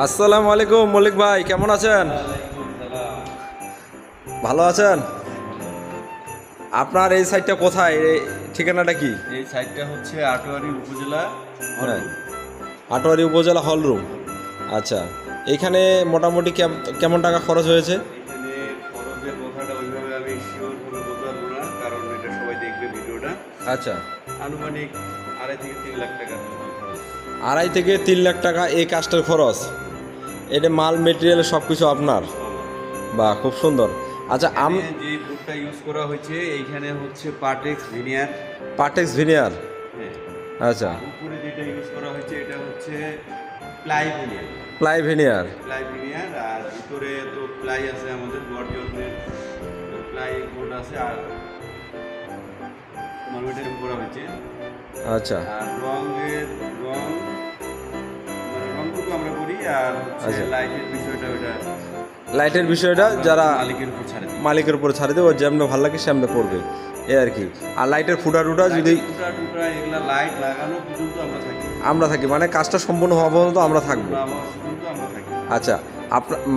আসসালামু আলাইকুম মল্লিক ভাই, কেমন আছেন? ভালো আছেন? আপনার এই সাইটটা কোথায়, এই ঠিকানাটা কি? এই সাইটটা হচ্ছে আটোয়ারি উপজেলা হ্যাঁ, আটোয়ারি উপজেলা হলরুম। আচ্ছা, এখানে মোটামুটি কেমন টাকা খরচ হয়েছে? এখানে খরচের কথাটা ওইভাবে আমি শিওর ভাবে বলতে পারবো না, কারণ এটা সবাই দেখবে ভিডিওটা। আচ্ছা, আনুমানিক 2.5 থেকে 3 লাখ টাকা খরচ। 2.5 থেকে 3 লাখ টাকা এই কাজটার খরচ। এটা মাল মেটেরিয়াল সব কিছু আপনার? বা খুব সুন্দর। আচ্ছা, যে বোর্ডটা ইউজ করা হয়েছে এইখানে হচ্ছে পার্টেক্স ভিনিয়ার। পার্টেক্স ভিনিয়ার। হ্যাঁ, আচ্ছা, উপরে যেটা ইউজ করা হয়েছে এটা হচ্ছে ply veneer. Ply veneer. Ply veneer, আর ভিতরে তো প্লাই আছে, আমাদের গর্জনের প্লাই বোর্ড আছে, আর মার্বেলের করা হয়েছে। আচ্ছা আর রং মানে রংটুকু আমরা করি, আর হচ্ছে আচ্ছা। লাইটের বিষয়টা ওটা লাইটের বিষয়টা যারা মালিকের উপর ছাড়ে দিই। মালিকের উপর ছাড়ে দেবো, যেমন ভালো লাগে সেমনি করবে, এই আর কি। আর লাইটের ফুটা টুটা যদি টুকরা এগুলা লাইট লাগানো পর্যন্ত আমরা থাকি, মানে কাজটা সম্পূর্ণ হওয়া পর্যন্ত আমরা থাকবো। আমরা থাকি। আচ্ছা,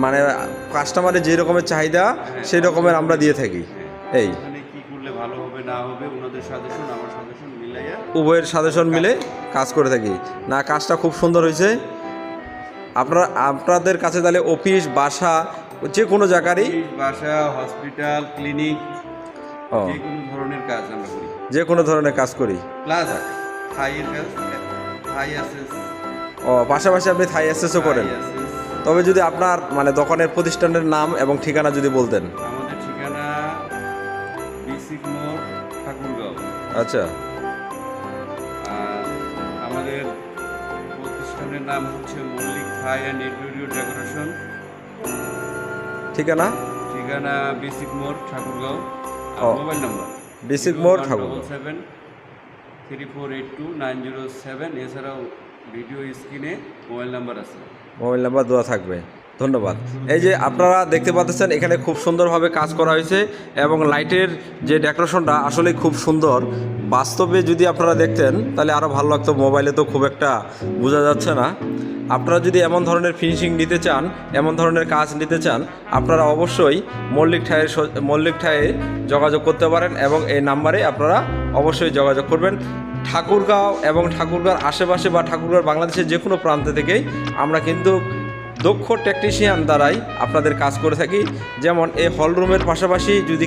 মানে কাস্টমারের যে রকমের চাহিদা সেই রকমের আমরা দিয়ে থাকি। এই এখানে কি করলে ভালো হবে না হবে ওনাদের সাজেশন আমার সাজেশন মিলাইয়া উভয়ের সাজেশন মিলে কাজ করে থাকি। না, কাজটা খুব সুন্দর হয়েছে। আপনাদের কাছে তাহলে অফিস, বাসা, যে কোনো জায়গারই, বাসা, হসপিটাল, ক্লিনিক, ও যে কোনো ধরনের কাজ আমরা করি। যে কোনো ধরনের কাজ করি। প্লাস থাইয়ের কাজ, থাই অ্যাসেস। ও, পাশাপাশি আপনি থাই অ্যাসেসও করেন? তবে যদি আপনার মানে দোকানের প্রতিষ্ঠানের নাম এবং ঠিকানা যদি বলতেন। আমাদের ঠিকানা বিসিক মোড়, ঠাকুরগাঁও। আচ্ছা, আর আমাদের প্রতিষ্ঠানের নাম হচ্ছে মল্লিক থাই অ্যান্ড ইন্টেরিয়র ডেকোরেশন। ঠিকানা ঠিকানা বিসিক মোড়, ঠাকুরগাঁও। আর ও, মোবাইল নাম্বার বেসিক মোড ঠাকুর। 777-3482-907। এছাড়াও ভিডিও স্ক্রিনে মোবাইল নাম্বার আছে। মোবাইল নাম্বার দেওয়া থাকবে। ধন্যবাদ। এই যে আপনারা দেখতে পাচ্ছেন এখানে খুব সুন্দরভাবে কাজ করা হয়েছে, এবং লাইটের যে ডেকোরেশনটা আসলে খুব সুন্দর। বাস্তবে যদি আপনারা দেখতেন তাহলে আরও ভালো লাগতো, মোবাইলে তো খুব একটা বোঝা যাচ্ছে না। আপনারা যদি এমন ধরনের ফিনিশিং নিতে চান, এমন ধরনের কাজ নিতে চান, আপনারা অবশ্যই মল্লিক ঠায়ে যোগাযোগ করতে পারেন, এবং এই নাম্বারে আপনারা অবশ্যই যোগাযোগ করবেন। ঠাকুরগাঁও এবং ঠাকুরগাঁওর আশেপাশে বা ঠাকুরগাঁও বাংলাদেশের যে কোনো প্রান্ত থেকেই আমরা কিন্তু দক্ষ টেকনিশিয়ান দ্বারাই আপনাদের কাজ করে থাকি। যেমন এই হলরুমের পাশাপাশি যদি